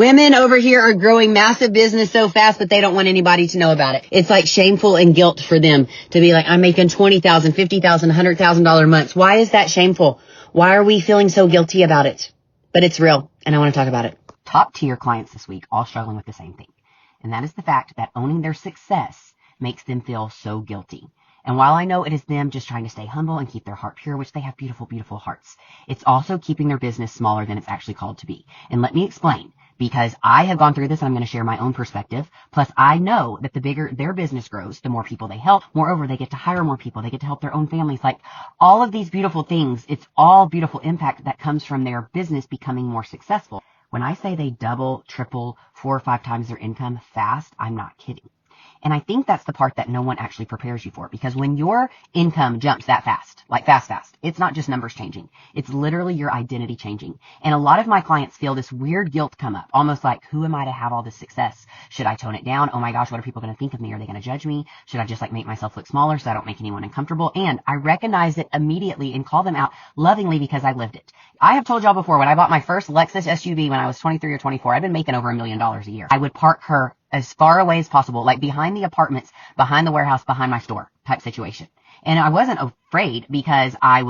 Women over here are growing massive business so fast, but they don't want anybody to know about it. It's like shameful and guilt for them to be like, I'm making $20,000, $50,000, $100,000 months. Why is that shameful? Why are we feeling so guilty about it? But it's real, and I want to talk about it. Top tier clients this week all struggling with the same thing. And that is the fact that owning their success makes them feel so guilty. And while I know it is them just trying to stay humble and keep their heart pure, which they have beautiful, beautiful hearts, it's also keeping their business smaller than it's actually called to be. And let me explain. Because I have gone through this and I'm going to share my own perspective. Plus, I know that the bigger their business grows, the more people they help. Moreover, they get to hire more people. They get to help their own families. Like all of these beautiful things, it's all beautiful impact that comes from their business becoming more successful. When I say they double, triple, 4 or 5 times their income fast, I'm not kidding. And I think that's the part that no one actually prepares you for, because when your income jumps that fast, like fast, it's not just numbers changing. It's literally your identity changing. And a lot of my clients feel this weird guilt come up, almost like, who am I to have all this success? Should I tone it down? Oh my gosh, what are people going to think of me? Are they going to judge me? Should I just like make myself look smaller so I don't make anyone uncomfortable? And I recognize it immediately and call them out lovingly because I lived it. I have told y'all before, when I bought my first Lexus SUV when I was 23 or 24, I've been making over $1 million a year. I would park her as far away as possible, like behind the apartments, behind the warehouse, behind my store type situation. And I wasn't afraid because I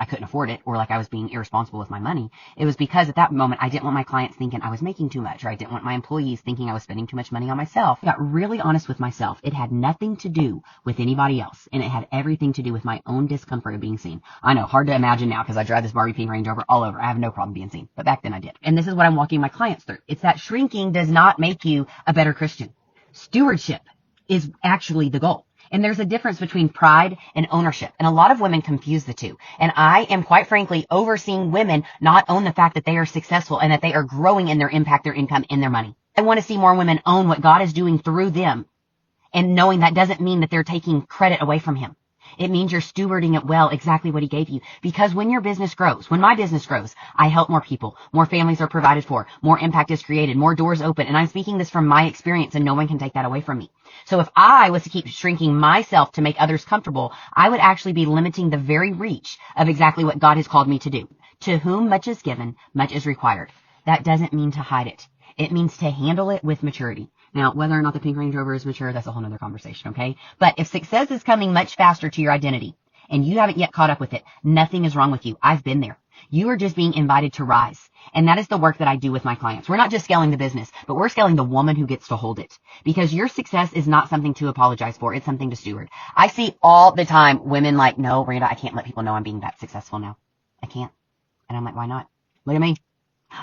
couldn't afford it or like I was being irresponsible with my money. It was because at that moment, I didn't want my clients thinking I was making too much, or I didn't want my employees thinking I was spending too much money on myself. I got really honest with myself. It had nothing to do with anybody else, and it had everything to do with my own discomfort of being seen. I know, hard to imagine now because I drive this Barbie pink Range Rover all over. I have no problem being seen, but back then I did. And this is what I'm walking my clients through. It's that shrinking does not make you a better Christian. Stewardship is actually the goal. And there's a difference between pride and ownership. And a lot of women confuse the two. And I am quite frankly overseeing women not own the fact that they are successful and that they are growing in their impact, their income, and their money. I want to see more women own what God is doing through them. And knowing that doesn't mean that they're taking credit away from Him. It means you're stewarding it well, exactly what He gave you. Because when your business grows, when my business grows, I help more people, more families are provided for, more impact is created, more doors open. And I'm speaking this from my experience, and no one can take that away from me. So if I was to keep shrinking myself to make others comfortable, I would actually be limiting the very reach of exactly what God has called me to do. To whom much is given, much is required. That doesn't mean to hide it. It means to handle it with maturity. Now, whether or not the pink Range Rover is mature, that's a whole nother conversation, okay? But if success is coming much faster to your identity and you haven't yet caught up with it, nothing is wrong with you. I've been there. You are just being invited to rise. And that is the work that I do with my clients. We're not just scaling the business, but we're scaling the woman who gets to hold it. Because your success is not something to apologize for. It's something to steward. I see all the time women like, no, Randa, I can't let people know I'm being that successful now. I can't. And I'm like, why not? Look at me.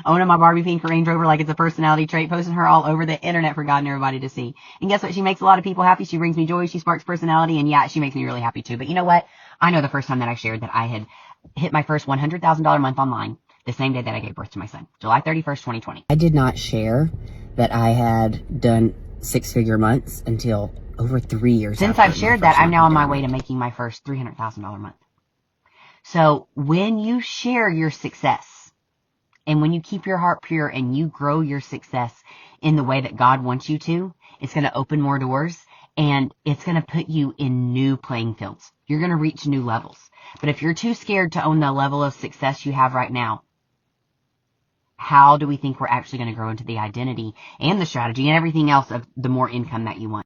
Owning my Barbie pink Range Rover like it's a personality trait, posting her all over the internet for God and everybody to see. And guess what? She makes a lot of people happy. She brings me joy. She sparks personality. And yeah, she makes me really happy too. But you know what? I know the first time that I shared that I had hit my first $100,000 month online the same day that I gave birth to my son, July 31st, 2020. I did not share that I had done 6-figure months until over 3 years. Since I've shared that, I'm now on my way to making my first $300,000 month. So when you share your success, and when you keep your heart pure and you grow your success in the way that God wants you to, it's going to open more doors and it's going to put you in new playing fields. You're going to reach new levels. But if you're too scared to own the level of success you have right now, how do we think we're actually going to grow into the identity and the strategy and everything else of the more income that you want?